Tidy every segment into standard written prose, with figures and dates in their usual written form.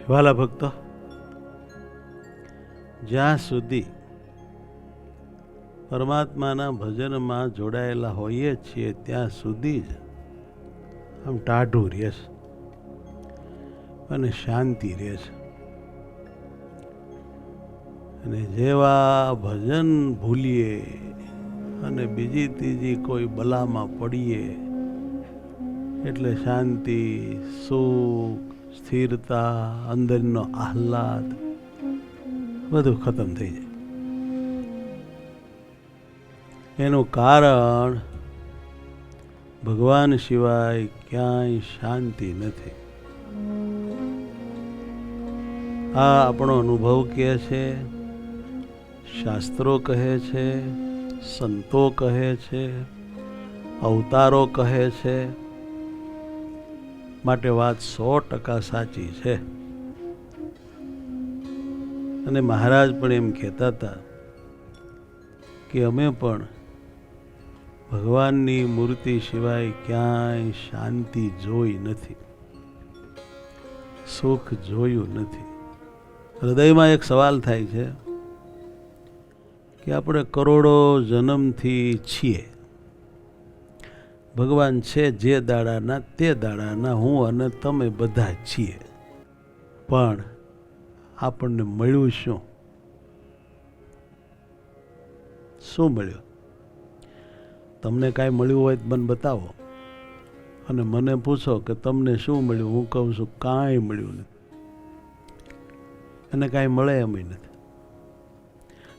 વાલા ભક્તો, જ્યાં સુધી પરમાત્માના ભજનમાં જોડાયેલા હોઈએ છીએ ત્યાં સુધી જ આમ ટાઢું રહે છે અને શાંતિ રહે છે. અને જેવા ભજન ભૂલીએ અને બીજી ત્રીજી કોઈ બલામાં પડીએ એટલે શાંતિ, સુખ, સ્થિરતા, અંદરનો આહલાદ બધું ખતમ થઈ જાય. એનું કારણ ભગવાન સિવાય ક્યાંય શાંતિ નથી. આ આપણો અનુભવ કહે છે, શાસ્ત્રો કહે છે, સંતો કહે છે, અવતારો કહે છે. માટે વાત 100% સાચી છે. અને મહારાજ પણ એમ કહેતા હતા કે અમે પણ ભગવાનની મૂર્તિ સિવાય ક્યાંય શાંતિ જોઈ નથી, સુખ જોયું નથી. હૃદયમાં એક સવાલ થાય છે કે આપણે કરોડો જન્મથી છીએ, ભગવાન છે જે દાડાના તે દાડાના, હું અને તમે બધા છીએ, પણ આપણને મળ્યું શું? શું મળ્યું? તમને કાંઈ મળ્યું હોય તો મને બતાવો, અને મને પૂછો કે તમને શું મળ્યું, હું કહું છું કાંઈ મળ્યું નથી. અને કાંઈ મળે એમ નથી.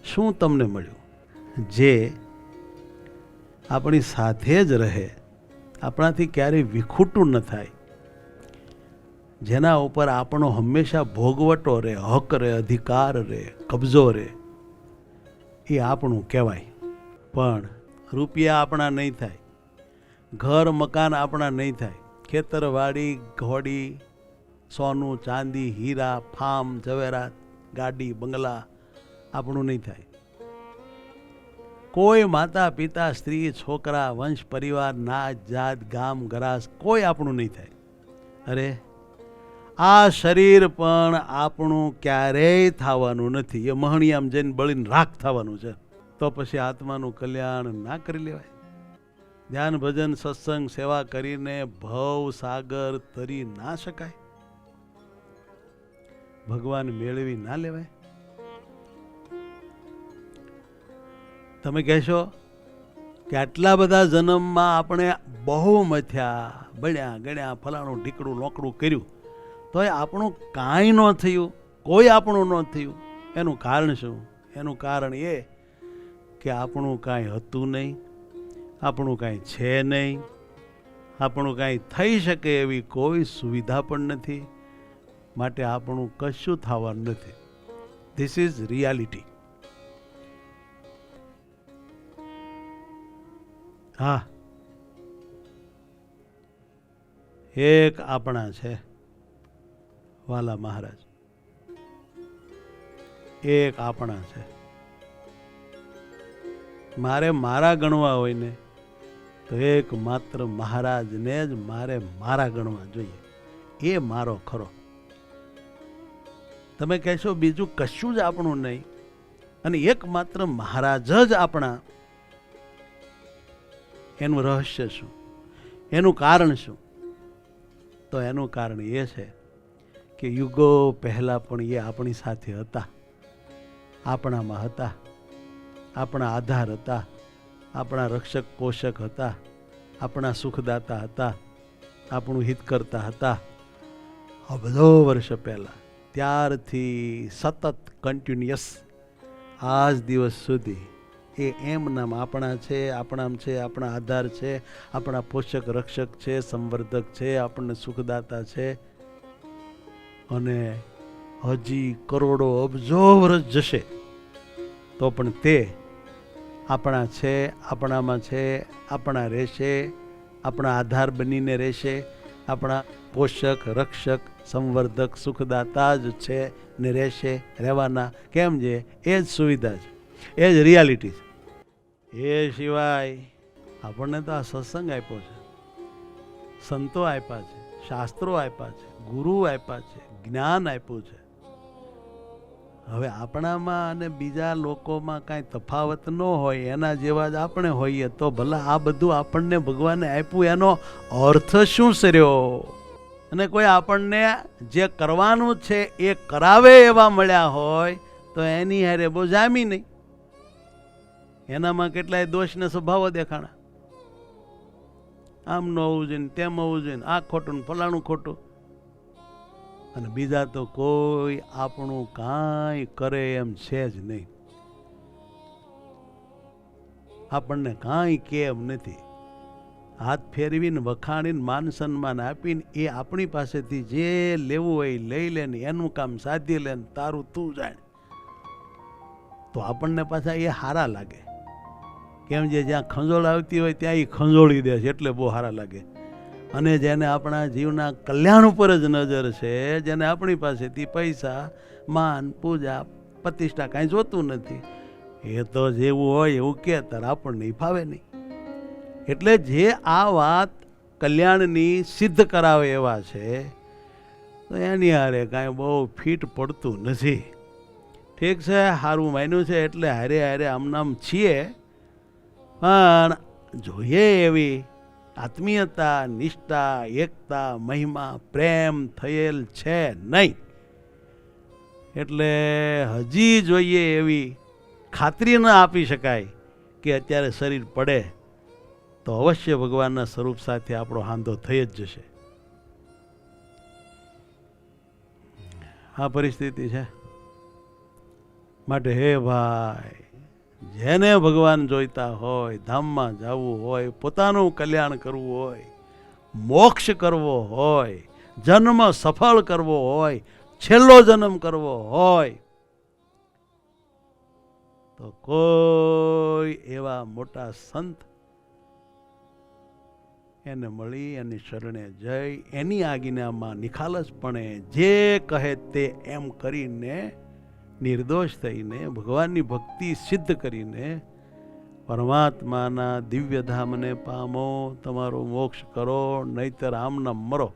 શું તમને મળ્યું? જે આપણી સાથે જ રહે, આપણાથી ક્યારેય વિખૂટું ન થાય, જેના ઉપર આપણો હંમેશા ભોગવટો રહે, હક રહે, અધિકાર રહે, કબજો રહે, એ આપણું કહેવાય. પણ રૂપિયા આપણા નહીં થાય, ઘર મકાન આપણા નહીં થાય, ખેતરવાડી, ઘોડી, સોનું ચાંદી, હીરા, ફાર્મ, ઝવેરાત, ગાડી, બંગલા આપણું નહીં થાય. કોઈ માતા પિતા, સ્ત્રી, છોકરા, વંશ પરિવાર, નાત જાત, ગામ ગરાસ કોઈ આપણું નહીં થાય. અરે આ શરીર પણ આપણું ક્યારેય થવાનું નથી. એ મહણિયામ જઈને બળીને રાખ થવાનું છે. તો પછી આત્માનું કલ્યાણ ના કરી લેવાય? ધ્યાન, ભજન, સત્સંગ, સેવા કરીને ભવ સાગર તરી ના શકાય? ભગવાન મેળવી ના લેવાય? તમે કહેશો કે આટલા બધા જન્મમાં આપણે બહુ મથ્યા, બળ્યા ગણ્યા, ફલાણું ઢીકડું લોકડું કર્યું, તોય આપણું કાંઈ ન થયું, કોઈ આપણું ન થયું. એનું કારણ શું? એનું કારણ એ કે આપણું કાંઈ હતું નહીં, આપણું કાંઈ છે નહીં, આપણું કાંઈ થઈ શકે એવી કોઈ સુવિધા પણ નથી. માટે આપણું કશું થવાનું નથી. This is reality. હા, એક આપણા છે વાલા મહારાજ, એક આપણા છે. મારે મારા ગણવા હોય ને તો એક માત્ર મહારાજને જ મારે મારા ગણવા જોઈએ. એ મારો ખરો. તમે કહેશો બીજું કશું જ આપણું નહીં અને એક માત્ર મહારાજ જ આપણા. એનું રહસ્ય શું? એનું કારણ શું? તો એનું કારણ એ છે કે યુગો પહેલા પણ એ આપણી સાથે હતા, આપણામાં હતા, આપણા આધાર હતા, આપણા રક્ષક પોષક હતા, આપણા સુખદાતા હતા, આપણું હિત કરતા હતા. અબધો વર્ષ પહેલા ત્યારથી સતત કન્ટિન્યુઅસ આજ દિવસ સુધી એ એમ નામ આપણા છે, આપણામ છે, આપણા આધાર છે, આપણા પોષક રક્ષક છે, સંવર્ધક છે, આપણને સુખદાતા છે. અને હજી કરોડો અબજો વર્ષ જશે તો પણ તે આપણા છે, આપણામાં છે, આપણા રહેશે, આપણા આધાર બનીને રહેશે, આપણા પોષક રક્ષક સંવર્ધક સુખદાતા જ છે ને રહેશે, રહેવાના. કેમ છે? એ જ સુવિધા છે, એ જ રિયાલિટી છે. એ સિવાય આપણને તો આ સત્સંગ આપ્યો છે. સંતો આપ્યા છે, શાસ્ત્રો આપ્યા છે, ગુરુ આપ્યા છે, જ્ઞાન આપ્યું છે. હવે આપણામાં અને બીજા લોકોમાં કાંઈ તફાવત ન હોય, એના જેવા જ આપણે હોઈએ તો ભલા આ બધું આપણને ભગવાને આપ્યું એનો અર્થ શું સર્યો? અને કોઈ આપણને જે કરવાનું છે એ કરાવે એવા મળ્યા હોય તો એની હારે બહુ જામી નહીં. એનામાં કેટલાય દોષને સ્વભાવો દેખાણા. આમ ન હોવું જોઈએ, તેમ હોવું જોઈએ, આ ખોટું ને ફલાણું ખોટું. અને બીજા તો કોઈ આપણું કાંઈ કરે એમ છે જ નહીં, આપણને કાંઈ કે એમ નથી. હાથ ફેરવીને વખાણીને માન સન્માન આપીને એ આપણી પાસેથી જે લેવું હોય લઈ લે ને એનું કામ સાધી લે ને તારું તું જાણ, તો આપણને પાછા એ સારા લાગે. કેમ જે જ્યાં ખંજોળ આવતી હોય ત્યાં એ ખંજોળી દે છે એટલે બહુ સારા લાગે. અને જેને આપણા જીવના કલ્યાણ ઉપર જ નજર છે, જેને આપણી પાસેથી પૈસા, માન, પૂજા, પ્રતિષ્ઠા કાંઈ જોતું નથી, એ તો જેવું હોય એવું કે તારે આપણને ફાવે નહીં. એટલે જે આ વાત કલ્યાણની સિદ્ધ કરાવે એવા છે તો એની હારે કાંઈ બહુ ફીટ પડતું નથી. ઠીક છે, સારું માન્યું છે એટલે હારે હારે આમનામ છીએ, પણ જોઈએ એવી આત્મીયતા, નિષ્ઠા, એકતા, મહિમા, પ્રેમ થયેલ છે નહીં. એટલે હજી જોઈએ એવી ખાતરી ન આપી શકાય કે અત્યારે શરીર પડે તો અવશ્ય ભગવાનના સ્વરૂપ સાથે આપણો હાંધો થઈ જ જશે. આ પરિસ્થિતિ છે. માટે હે ભાઈ, જેને ભગવાન જોઈતા હોય, ધામમાં જવું હોય, પોતાનું કલ્યાણ કરવું હોય, મોક્ષ કરવો હોય, જન્મ સફળ કરવો હોય, છેલ્લો જન્મ કરવો હોય, તો કોઈ એવા મોટા સંત એને મળી, એની શરણે જઈ, એની આજ્ઞામાં નિખાલસપણે જે કહે તે એમ કરીને નિર્દોષ થઈને ભગવાનની ભક્તિ સિદ્ધ કરીને પરમાત્માના દિવ્ય ધામને પામો, તમારો મોક્ષ કરો, નહીતર આમના મરો.